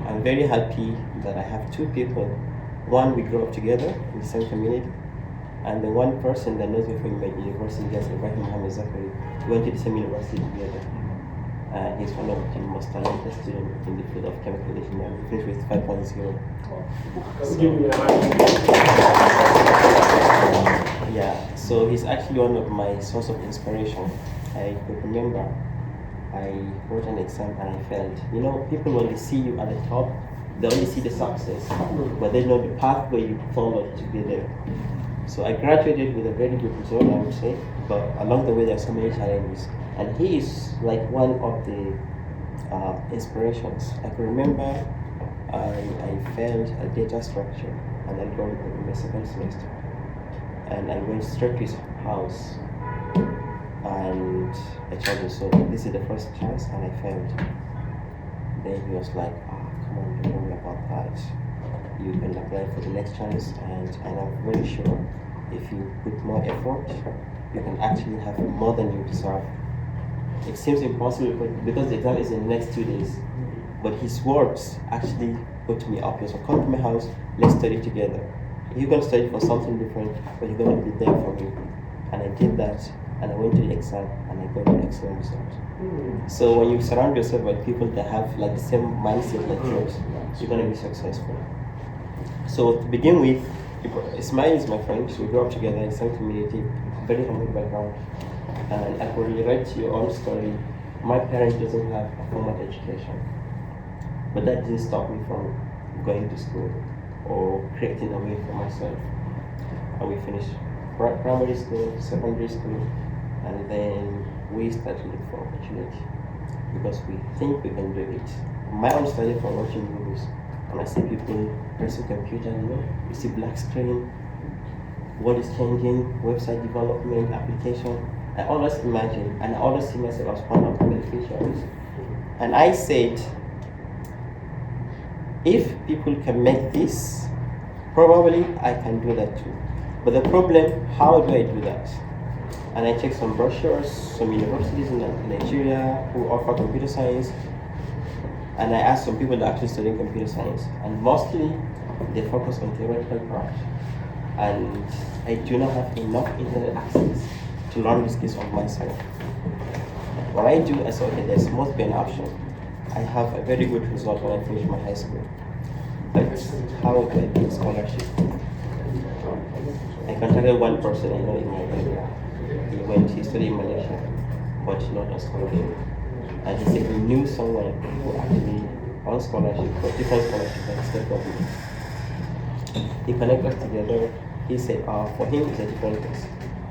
I'm very happy that I have two people. One, we grew up together in the same community, and the one person that knows me from my university, that's Ibrahim Hamza. We went to the same university together. He's one of the most talented students in the field of chemical engineering. He finished with 5.0. So he's actually one of my source of inspiration. I could remember I wrote an exam and I failed. You know, people when they see you at the top, they only see the success, but they know the pathway you followed to be there. So I graduated with a very good result, I would say, but along the way there are so many challenges. And he is like one of the inspirations. I can remember I failed a data structure and I got it in my second semester. And I went straight to his house and I told him, so this is the first chance and I failed. Then he was like, come on, don't worry about that. You can apply for the next chance, and I'm very sure if you put more effort, you can actually have more than you deserve. It seems impossible because the exam is in the next 2 days, but his words actually put me up. He was like, come to my house, let's study together. You're going to study for something different, but you're going to be there for me. And I did that, and I went to the exam, and I got an excellent result. So when you surround yourself by people that have like the same mindset like yours, you're going to be successful. So to begin with, Ismaíl is my friend. So we grew up together in the same community, very humble background. And I could relate to your own story. My parents doesn't have a formal education, but that didn't stop me from going to school or creating a way for myself. And we finished primary school, secondary school, and then we started looking for opportunity because we think we can do it. My own study from watching movies, and I see people pressing computer, you see black screen, what is changing, website development, application. I always imagine, and I always see myself as one of the beneficiaries. And I said, if people can make this, probably I can do that too. But the problem, how do I do that? And I checked some brochures, some universities in Nigeria who offer computer science, and I asked some people that actually studying computer science, and mostly they focus on theoretical part. And I do not have enough internet access to learn these skills on myself. What I do, I said, okay, there must be an option. I have a very good result when I finish my high school. But how do I get a scholarship? I contacted one person I know in my area. He studied in Malaysia, but not a scholarship. And he said he knew someone who actually on scholarship, but different scholarship than the state government. He connected us together. He said, for him it's a different case.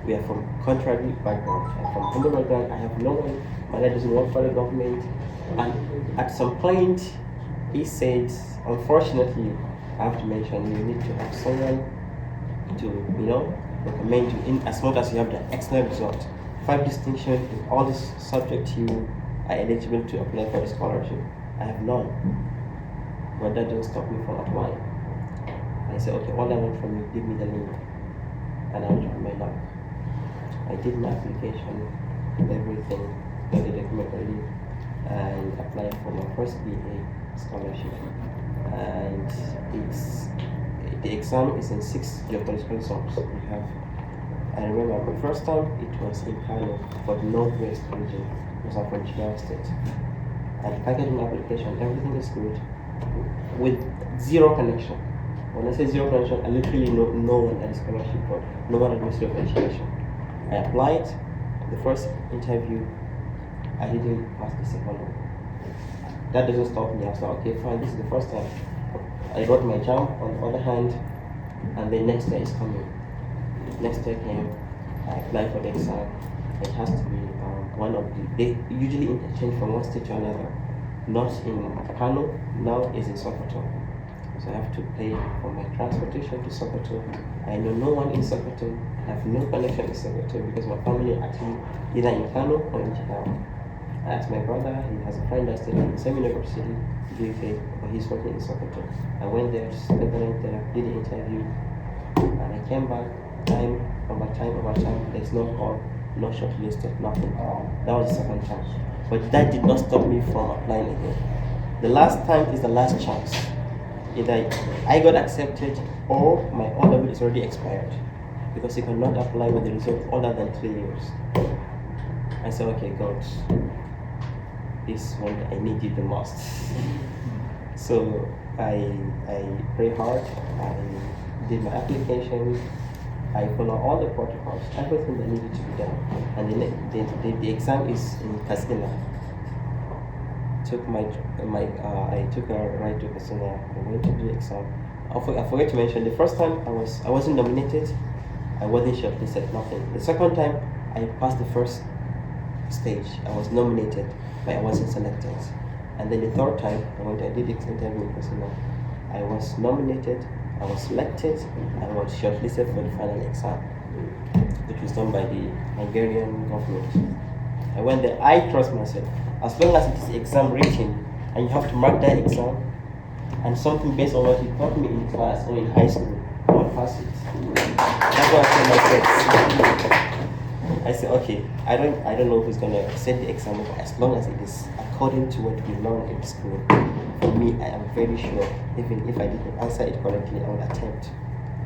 We are from contrary background. I'm from humble background. I have no one. My dad doesn't work for the government. And at some point, he said, unfortunately, I have to mention, you need to have someone to, recommend you in as much as you have the excellent result. 5 distinction in all these subjects you are eligible to apply for a scholarship. I have none. But that doesn't stop me from applying. I said, okay, all I want from you, give me the link. And I'll try my luck. I did my application, everything, got the document ready, and applied for my first BA scholarship. And the exam is in 6 geopolitical zones. I remember the first time it was in Kano, but northwest region, because I'm from Jalal State. I packaged my application, everything is good, with zero connection. When I say zero connection, I literally know no one at the scholarship board, no one at the Ministry of Education. I applied, the first interview, I didn't pass the second one. That doesn't stop me. I was like, okay, fine, this is the first time. I got my jump on the other hand, and the next day is coming. Next day came, I applied for the exam. It has to be one of they usually interchange from one state to another. Not in Kano, now is in Sokoto. So I have to pay for my transportation to Sokoto. I know no one in Sokoto. I have no connection in Sokoto because my family actually either in Kano or in Chicago. I asked my brother, he has a friend that studied in the same university, UK, but he's working in Sokoto. I went there, spent the night there, did the interview, and I came back, time over time, there's no call, no shortlisted, nothing. That was the second time. But that did not stop me from applying again. The last time is the last chance. Either I got accepted or my O-level is already expired, because you cannot apply with the result older than 3 years. I said, okay, God, this one I need you the most. So I prayed hard. I did my application. I followed all the protocols, everything that needed to be done. And then the exam is in Castina. I took a ride to Castina. I went to do the exam. I forgot to mention, the first time I wasn't nominated. I wasn't shortlisted, nothing. The second time I passed the first stage. I was nominated, but I wasn't selected. And then the third time I did the interview in Castina. I was nominated, I was selected, and I was shortlisted for the final exam, which was done by the Hungarian government. I went there. I trust myself. As long as it is exam written, and you have to mark that exam, and something based on what you taught me in class or in high school, I will pass it. That's what I told myself. I said, okay, I don't know who's gonna set the exam, but as long as it is according to what we learned in school, for me, I am very sure, even if I didn't answer it correctly, I will attempt.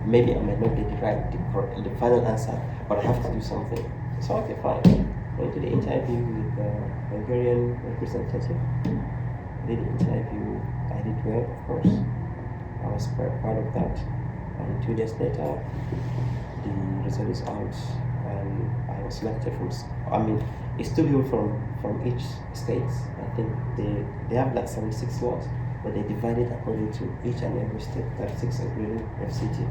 Maybe I might not get the final answer, but I have to do something. So okay, fine. Went to the interview with the Hungarian representative. Did the interview. I did well, of course. I was very proud of that. And 2 days later, the result is out, and I was selected it's 2 people from each state. I think they have like 76 slots, but they divided according to each and every state, 36 including FCT.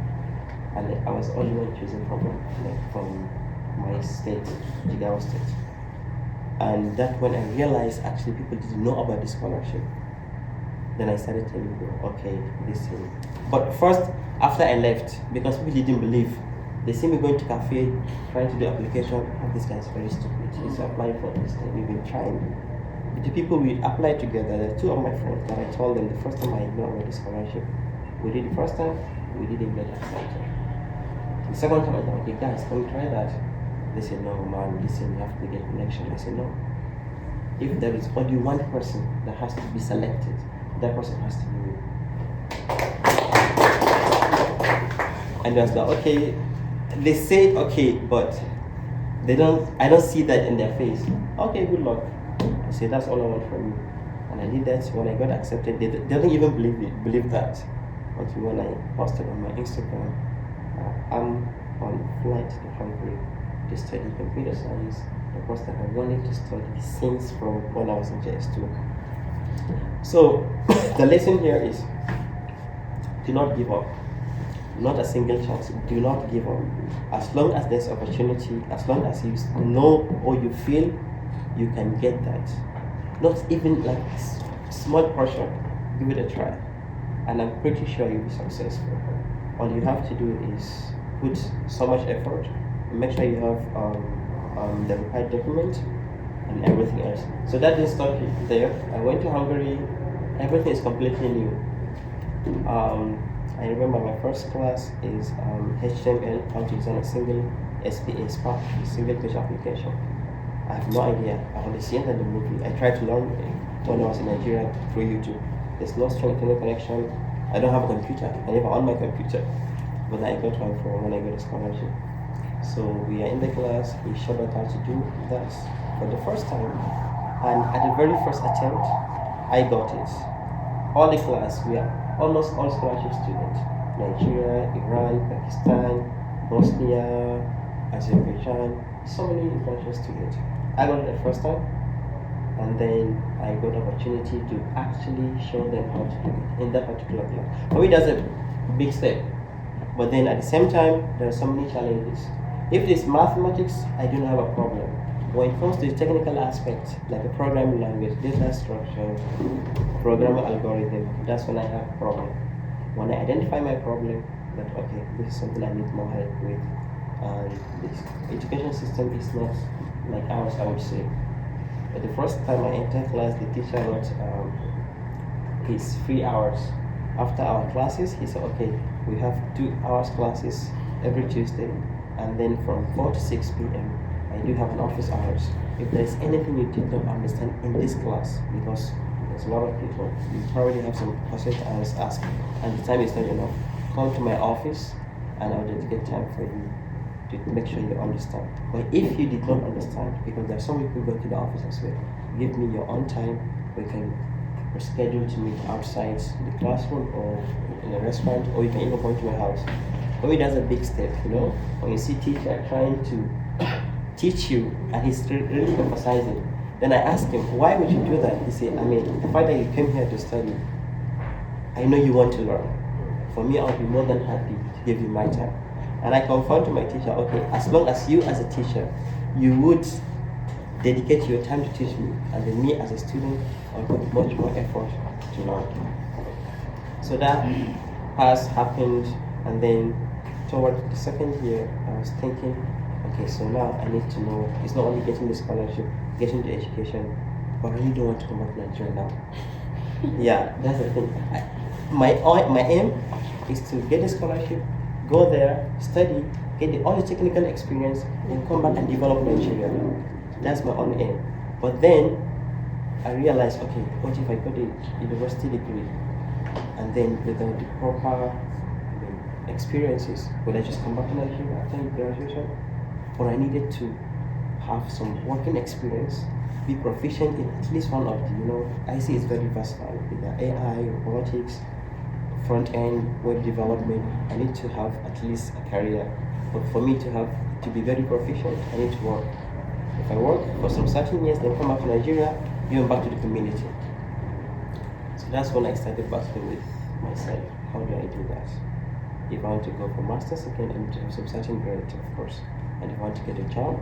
And I was the only one chosen from my state, Jigawa State. And that's when I realized actually people didn't know about the scholarship. Then I started telling them, okay, listen. But first, after I left, because people didn't believe, they see me going to cafe, trying to do application. Oh, this guy's very stupid. He's applying for this thing. We've been trying. The people we applied together, there are 2 of my friends that I told them the first time I ignored about the scholarship. We did the first time, we didn't get accepted. The second time I said, okay guys, can we try that? They said, no man, listen, you have to get connection. I said, no. If there is only one person that has to be selected, that person has to be me. And I was like, okay, they say okay, but I don't see that in their face. Okay, good luck. I said, that's all I want from you. And I did that. When I got accepted, they don't even believe that. Until when I posted on my Instagram, I'm on flight to Hungary to study computer science, because I wanted to study since from when I was in JS2. So the lesson here is, do not give up. Not a single chance. Do not give up. As long as there's opportunity, as long as you know or you feel you can get that, not even like small portion, give it a try, and I'm pretty sure you'll be successful. All you have to do is put so much effort, and make sure you have the required document and everything else. So that didn't stop there. I went to Hungary. Everything is completely new. I remember my first class is HTML, how to design a single SPA Spark, single page application. I have no idea. I only seen it in the movie. I tried to learn when I was in Nigeria through YouTube. There's no strong internet connection. I don't have a computer. I never own my computer. But I got one for when I got a scholarship. So we are in the class. He showed us how to do that for the first time. And at the very first attempt, I got it. All the class, we are almost all scholarship students. Nigeria, Iran, Pakistan, Bosnia, Azerbaijan, so many international students. I got it the first time, and then I got the opportunity to actually show them how to do it in that particular class. For me, that's a big step. But then at the same time, there are so many challenges. If it is mathematics, I don't have a problem. When it comes to the technical aspect, like a programming language, data structure, programming algorithm, that's when I have a problem. When I identify my problem, that okay, this is something I need more help with. This education system is not like ours, I would say. But the first time I entered class, the teacher wrote his 3 hours. After our classes, he said, okay, we have 2 hours classes every Tuesday, and then from 4 to 6 p.m. I do have an office hours. If there's anything you did not understand in this class, because There's a lot of people. You probably have some questions to ask, and the time is not enough. Come to my office, and I'll dedicate time for you to make sure you understand. But if you did not understand, because there are some people who go to the office as well, give me your own time. We can schedule to meet outside the classroom or in a restaurant, or you can even come to my house. For me, that's a big step, you know. When you see teacher trying to teach you, and he's really emphasizing, then I ask him, why would you do that? He said, the fact that you came here to study, I know you want to learn. For me, I'll be more than happy to give you my time. And I confirm to my teacher, okay, as long as you as a teacher, you would dedicate your time to teach me, and then me as a student, I'll put much more effort to learn. So that has happened, and then toward the second year, I was thinking, okay, so now I need to know, it's not only getting the scholarship, getting the education, but I really don't want to come back to Nigeria now. Yeah, that's the thing. My aim is to get a scholarship, go there, study, get all the technical experience, and come back and develop Nigeria. That's my own aim. But then I realized, okay, what if I got a university degree, and then without the proper experiences, would I just come back to Nigeria after graduation? Or I needed to have some working experience, be proficient in at least one of the, I see it's very versatile, either AI, robotics, front end, web development. I need to have at least a career. But for me to be very proficient, I need to work. If I work for some certain years, then come back to Nigeria, even back to the community. So that's when I started battling with myself. How do I do that? If I want to go for master's again, I need to have some certain grade, of course. And if I want to get a job,